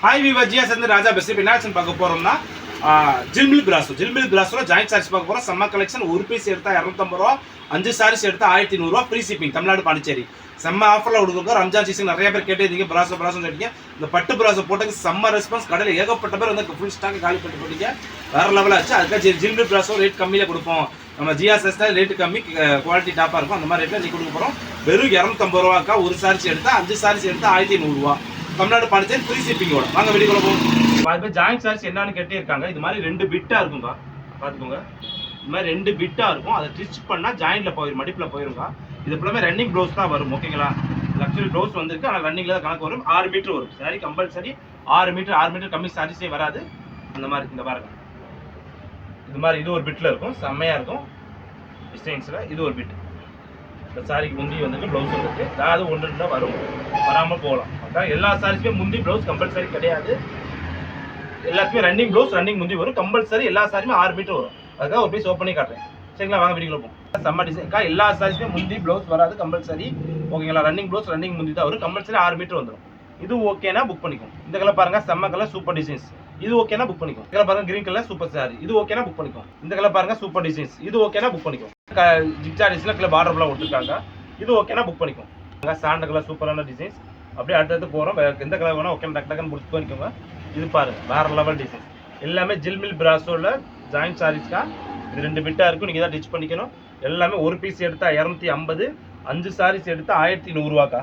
Hi viewer GS வந்து ராஜா best இப்போ என்ன பார்க்க போறோம்னா ஜில்மில் பிராஸோ ஜாயிண்ட் சாரீஸ் பார்க்க போறோம். செம்ம கலெக்ஷன். ஒரு பீஸ் எடுத்தா 250 ரூபா, 5 சாரீஸ் எடுத்தா 1100 ரூபா, ஃப்ரீ ஷிப்பிங் தமிழ்நாடு பாண்டிச்சேரி. செம்ம ஆஃபர்ல கொடுக்குறோம். ரம்ஜான் சீசன் நிறைய பேர் கேட்டீங்க பிராஸோ சொல்லிட்டீங்க. இந்த பட்டு பிராஸோ போட்டதுக்கு செம்ம ரெஸ்பான்ஸ். கடையில் ஏகப்பட்ட பேர் வந்து ஃபுல் ஸ்டாக் காலி பண்ணிட்டு போட்டீங்க. வேற லெவல் ஆச்சு. அதுக்காக ஜில்மில் பிராஸோ ரேட் கம்மியில் கொடுப்போம். நம்ம ஜிஎஸ்எஸ் தான் ரேட்டு கம்மி, குவாலிட்டி டாப்பாக இருக்கும். அந்த மாதிரி ரேட்டில் நீ கொடுக்க போகிறோம். வெறும் 250 ரூபாக்கா. ஒரு சாரீஸ் எடுத்தா 5 சாரீஸ் எடுத்தா 1500 ரூபா, தமிழ்நாடு பாண்டிச்சேரி, ஃப்ரீ ஷிப்பிங்கோட. வாங்க வெளியே போவோம். இப்போ ஜாயிண்ட் சாரீஸ் என்னன்னு கேட்டே இருக்காங்க. இது மாதிரி 2 பிட்டா இருக்குங்க, பார்த்துக்கோங்க. இது மாதிரி 2 பிட்டா இருக்கும். அதை ஸ்டிச் பண்ணா ஜாயிண்ட்ல போயிடும், மடிப்பில் போயிருங்க. இது ஃபுல்லாமே ரன்னிங் ப்ளவுஸ் தான் வரும். ஓகேங்களா? ஆக்சுவலி ப்ளவுஸ் வந்திருக்கு, ஆனால் ரன்னிங்ல தான் கணக்கு வரும். 6 மீட்டர் வரும் சாரி கம்பல்சரி. 6 மீட்டர் கம்மி சாரீஸே வராது. அந்த மாதிரி இந்த பாருங்க, இது மாதிரி இது ஒரு பிட்ல இருக்கும். செம்மையா இருக்கும் டிசைன்ஸ்ல. இது ஒரு பிட். இந்த சாரிக்கு முந்தி வந்துருக்கு, ப்ளவுஸ் வந்துருக்கு. அதாவது 1-2 தான் வரும், வராமல் போகலாம். அதான் எல்லா சாரீஸுமே முந்தி ப்ளவுஸ் கம்பல்சரி கிடையாது. எல்லாத்துக்குமே ரன்னிங் ப்ளவுஸ், ரன்னிங் முந்தி வரும் கம்பல்சரி. எல்லா சாரியுமே 6 மீட்டர் வரும். அதுக்காக ஒரு பீஸ் ஓப்பன் பண்ணி காட்டுறேன். சரிங்களா? வாங்க வீடியோல போகும். செம்ம டிசைன்க்கா. எல்லா சாரீஸுமே முந்தி ப்ளவுஸ் வராது கம்பல்சரி. ஓகேங்களா? ரன்னிங் ப்ளவுஸ், ரன்னிங் முந்தி தான் வரும். கம்பல்சரி 6 மீட்டர் வந்துடும். இது ஓகேனா புக் பண்ணிக்கும். இந்த கலர் பாருங்க, செம்ம கலர், சூப்பர் டிசைன்ஸ். இது ஓகேனா புக் பண்ணிக்கும். கலர் பாருங்க, கிரீன் கலர் சூப்பர் சாரி. இது ஓகேனா புக் பண்ணிக்கும். இந்த கலர் பாருங்க, சூப்பர் டிசைன்ஸ். இது ஓகேனா புக் பண்ணிக்கும். ஜிக்ஜா டிசைன்ல கலர் பார்டர்லாம் விட்டுருக்காங்க. இது ஓகேனா புக் பண்ணிக்கும். சாண்ட கலர் சூப்பரான டிசைன்ஸ். அப்படியே அடுத்தடுத்து போகிறோம். எந்த கலர் வேணா ஓகே, டக்கு டக்குன்னு புக் பண்ணிக்கோங்க. இது பாருங்க, வேற லெவல் டிசைன். எல்லாமே ஜில்மில் பிராஸோல ஜாயிண்ட் சாரீஸ்க்கா. இது 2 பிட்டா இருக்கும். நீங்கள் தான் டிச் பண்ணிக்கணும். எல்லாமே ஒரு பீஸ் எடுத்தா 250, 5 சாரீஸ் எடுத்தா 1500 ரூபாக்கா.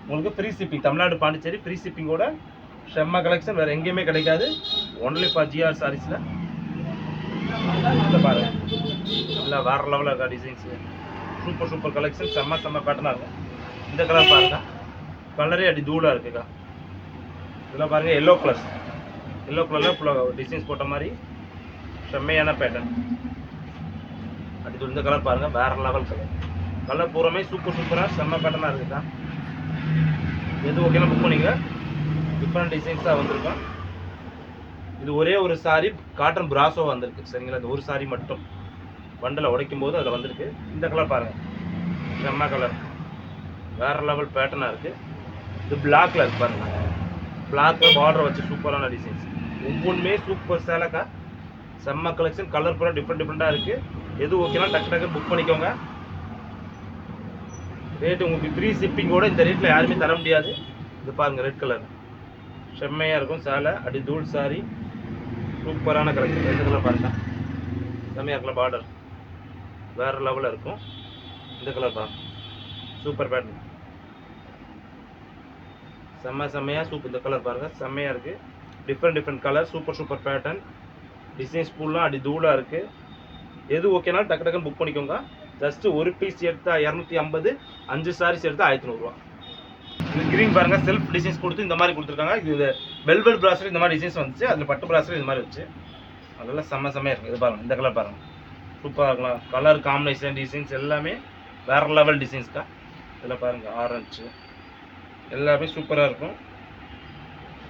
உங்களுக்கு free shipping, Tamil Nadu Pondicherry, free ஷிப்பிங்கோட. செம்ம கலெக்ஷன், வேறு எங்கேயுமே கிடைக்காது. ஒன்லி ஃபார் ஜிஆர் சாரீஸில். பாருங்க, இல்லை வேற லெவலில் இருக்கா டிசைன்ஸு. Super collection. செம்ம பேட்டர்னாக இருக்கும். இந்த கலர் பாருங்க, கலரே அடி தூளாக இருக்குக்கா. இதெல்லாம் பாருங்கள், எல்லோ கலரில் ஃபுல்லாக டிசைன்ஸ் போட்ட மாதிரி செம்மையான பேட்டர்ன். அடி இந்த கலர் பாருங்கள், வேற லெவல் கலர் பூராமே சூப்பராக செம்ம பேட்டர்னாக இருக்குக்கா. எது ஓகேனா புக் பண்ணிங்க. டிஃப்ரெண்ட் டிசைன்ஸ் தான் வந்திருக்கோம். இது ஒரே ஒரு சாரி காட்டன் பிராஸோ வந்திருக்கு. சரிங்களா? இந்த ஒரு சாரி மட்டும் பண்டில் உடைக்கும் போது அதில் வந்திருக்கு. இந்த கலர் பாருங்கள், செம்ம கலர், வேற லெவல் பேட்டர்னாக இருக்குது. இது பிளாக்ல இருக்கு பாருங்க. பிளாக்ல பார்டர் வச்சு சூப்பரான டிசைன்ஸ். ஒவ்வொன்றுமே சூப்பர் சேலக்கா. செம்ம கலெக்ஷன். கலர் பூரா டிஃப்ரெண்டாக இருக்குது. எது ஓகேனா டக்கு புக் பண்ணிக்கோங்க. ரேட்டு உங்களுக்கு ஃப்ரீ ஷிப்பிங்கோட இந்த ரேட்டில் யாருமே தர முடியாது. இது பாருங்கள், ரெட் கலர் செம்மையாக இருக்கும். சேலை அடி தூள் சாரி, சூப்பரான கலெக்ஷன். ரெண்டு கலர் பாருங்க, செம்மையாக இருக்கலாம். பார்டர் வேறு லெவலில் இருக்கும். இந்த கலர் பாருங்க, சூப்பர் பேட்டர்ன். செம்மையாக சூப்பர். இந்த கலர் பாருங்கள், செம்மையாக இருக்குது. Different colour, super pattern. Designs ஃபுல்லாக அடி தூளாக இருக்குது. எது ஓகேனாலும் டக்குன்னு புக் பண்ணிக்கோங்க. ஜஸ்ட் ஒரு பீஸ் எடுத்தால் 250, 5 சாரீஸ் எடுத்தால் 1500 ரூபா. இது கிரீன் பாருங்க, செல்ஃப் டிசைன்ஸ் கொடுத்து இந்த மாதிரி கொடுத்துருக்காங்க. இது வெல்வெட் பிராஸ்ல இந்த மாதிரி டிசைன்ஸ் வந்துச்சு. அதில் பட்டு பிராஸ்ல இந்த மாதிரி வச்சு அதெல்லாம் செம்மையாக இருக்குது. இது பாருங்கள், இந்த கலர் பாருங்கள், சூப்பராக இருக்கலாம். கலர் காம்பினேஷன் டிசைன்ஸ் எல்லாமே வேற லெவல் டிசைன்ஸ்க்கா. இதில் பாருங்கள், ஆரஞ்சு எல்லாமே சூப்பராக இருக்கும்.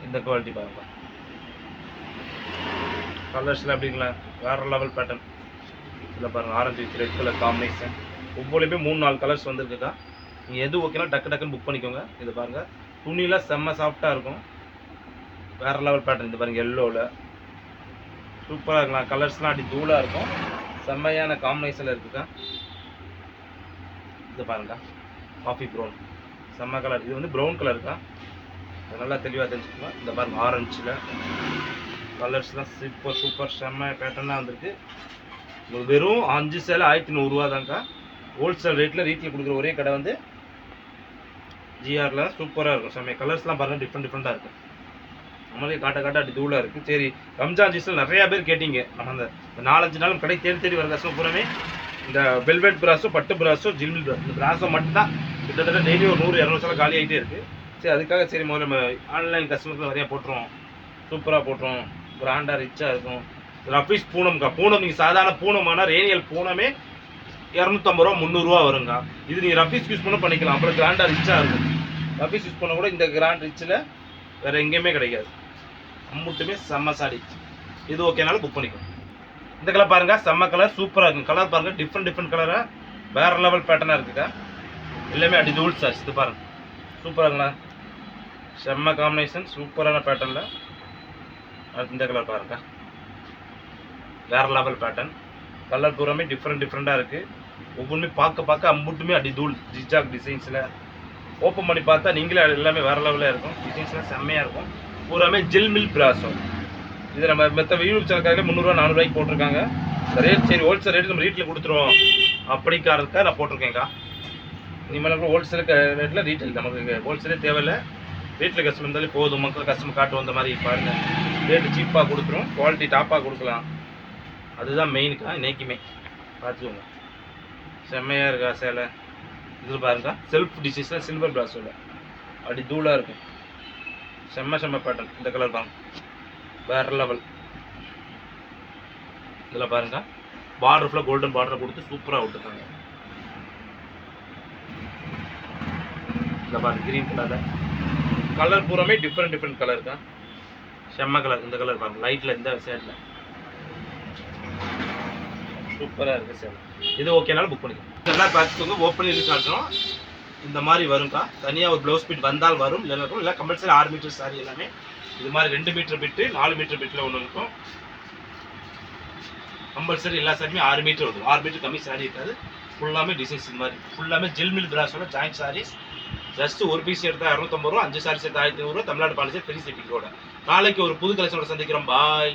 இந்த குவாலிட்டி பாருங்கள், கலர்ஸ்லாம் எப்படிங்களா, வேற லெவல் பேட்டர்ன். இதில் பாருங்கள், orange with red colour combination. ஒவ்வொருமே 3-4 கலர்ஸ் வந்துருக்குக்கா. நீங்கள் எது ஓகேனா டக்குன்னு புக் பண்ணிக்கோங்க. இது பாருங்கள், துணியில் செம்ம சாஃப்டாக இருக்கும். வேற லெவல் பேட்டர்ன். இது பாருங்கள், எல்லோவில் சூப்பராக இருக்கலாம். கலர்ஸ்லாம் அடி தூளாக இருக்கும். செம்மையான காம்பினேஷனில் இருக்குக்கா. இது பாருங்க, காஃபி ப்ரௌன் செம்ம கலர். இது வந்து ப்ரௌன் கலருக்கா. நல்லா தெளிவாக தெரிஞ்சுக்கலாம். இந்த பாருங்க, ஆரஞ்சில் கலர்ஸ்லாம் சூப்பர் செம்ம பேட்டர்னாக வந்திருக்கு. உங்களுக்கு வெறும் 5 சேலை 1500 ரூபா தான்க்கா. ஹோல்சேல் ரேட்டில் ரீட்டில் கொடுக்குற ஒரே கடை வந்து ஜிஆரில். சூப்பராக இருக்கும். செம்ம கலர்ஸ்லாம் பாருங்கள், டிஃப்ரெண்ட்டாக இருக்குது. நம்மளே காட்ட அடி தூளாக இருக்குது. சரி, ரம்ஜான் சீசனில் நிறையா பேர் கேட்டிங்க. நம்ம அந்த 4-5 நாளும் கடை தேடி வர கஷ்டம் பூராமே இந்த வெல்வெட் பிராஸோ, பட்டு பிராஸோ, ஜில்மில் பிராஸ், இந்த பிராஸோ மட்டும்தான் கிட்டத்தட்ட டெய்லி ஒரு 100-200 சேலை காலி ஆகிட்டே இருக்குது. சரி, அதுக்காக சரி முதல்ல நம்ம ஆன்லைன் கஸ்டமர்ஸில் நிறையா போட்டுருவோம். சூப்பராக போட்டுருவோம், கிராண்டாக ரிச்சாக இருக்கும். ரஃபீஸ் பூனம்க்கா. பூனம் நீங்கள் சாதாரண பூனமான ரேனியல் பூனமே 250 ரூபா, 300 ரூபா வருங்க. இது நீங்கள் ரஃபீஸ் யூஸ் பண்ண பண்ணிக்கலாம். அப்புறம் கிராண்டாக ரிச்சாக இருக்கும். ரஃபீஸ் யூஸ் பண்ண கூட இந்த கிராண்ட் ரிச்சில் வேறு எங்கேயுமே கிடைக்காது. அம்முட்டுமே செம்ம சாடி. இது ஓகேனாலும் புக் பண்ணிக்கணும். இந்த கலர் பாருங்கள், செம்ம கலர், சூப்பராக இருக்கும். கலர் பாருங்கள், டிஃப்ரெண்ட் கலராக வேறு லெவல் பேட்டர்னாக இருக்குக்கா. எல்லாமே அடி தூள் சார்ஸ். இது பாருங்கள், சூப்பராக இருக்குண்ணா. செம்ம காம்பினேஷன், சூப்பரான பேட்டர்னில். இந்த கலர் பாருங்க, வேற லெவல் பேட்டர்ன். கலர் பூராமே டிஃப்ரெண்ட்டாக இருக்குது. ஒவ்வொன்றுமே பார்க்க அம்புட்டுமே அடி தூள் ஜிஜாக் டிசைன்ஸில். ஓப்பன் பண்ணி பார்த்தா நீங்களே எல்லாமே வேறு லெவலில் இருக்கும். டிசைன்ஸ்லாம் செம்மையாக இருக்கும். பூராமே ஜில் மில் பிராசோ. இது நம்ம மற்ற யூடியூப் சேனலுக்காக 300 400 போட்டிருக்காங்க. இந்த ரேட் சரி ஹோல்சேல் ரேட்டு நம்ம ரீட்டில் கொடுத்துருவோம் அப்படிங்கிறதுக்காக நான் போட்டிருக்கேங்க்கா. இனிமேல் ஹோல்சேலுக்கு ரேட்டில் ரீட்டைல் நமக்கு ஹோல்சேலே தேவையில்லை. வீட்டில் கஸ்டமர் இருந்தாலே போதும். மக்கள் கஸ்டமர் காட்டு வந்த மாதிரி பாருங்கள். ரேட்டு சீப்பாக கொடுத்துரும், குவாலிட்டி டாப்பாக கொடுக்கலாம். அதுதான் மெயினுக்கா இன்றைக்குமே. பார்த்துக்கோங்க, செம்மையாக இருக்கா சேலை. இதில் பாருங்க, செல்ஃப் டிசைன்ஸில் சில்வர் பிராஸோட அப்படி தூளாக இருக்கும். செம்ம பேட்டர்ன். இந்த கலர் பாருங்க, வேறு லெவல். இதில் பாருங்க, பார்டர் ஃபுல்லாக கோல்டன் பார்டரை கொடுத்து சூப்பராக விட்டுருக்காங்க. இதில் பாருங்க, க்ரீன் கலரில் கலர் பூராமே டிஃப்ரெண்ட் கலர் இருக்கா. செம்ம கலர். இந்த கலர் பாருங்க, லைட்டில் இந்த சேட்டில் சூப்பராக இருக்குது சேலை. இது ஓகேனாலும் புக் பண்ணிக்கலாம். இதெல்லாம் பார்த்துக்கோங்க, ஓப்பன் பண்ணி காட்டுறோம். இந்த மாதிரி வரும்க்கா. தனியாக ஒரு ப்ளவுஸ் பிட் வந்தால் வரும், இல்லை இருக்கும். இல்லை கம்பல்சரி 6 மீட்டர் சாரி எல்லாமே இது மாதிரி 2 மீட்டர் பிட்டு 4 மீட்டர் பிட்டில் ஒன்று இருக்கும். கம்பல்சரி எல்லா சாரியுமே 6 மீட்டர் வரும். 6 மீட்டர் கம்மி சாரி இருக்காது. ஃபுல்லாமே டிசைன்ஸ் இந்த மாதிரி ஃபுல்லாமே ஜில் மில் பிராஸோட ஜாயிண்ட் சாரீஸ். ஜஸ்ட் ஒரு பீஸ் எடுத்தால் 250 ரூபா, 5 சாரீஸ் எடுத்தால் 1500 ரூபா. தமிழ்நாடு பாலிசி ஃப்ரீ ஷிப்பிங்கோட. நாளைக்கு ஒரு புது கலெக்ஷனோட சந்திக்கிறோம். பாய்.